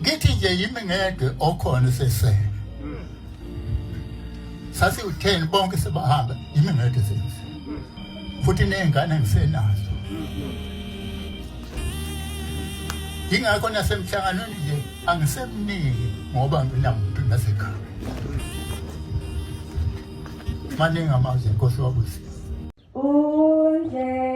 ngithi nje yimi ngedwa okhona sese sasi u10 bonke sebahamba yimi ngedwa sese futhi nezingane ngisenazo ingakho nasemhlanganweni nje angisemniki ngoba nginamuntu nasekhaya maningi amazwi inkosi wabusi Undlela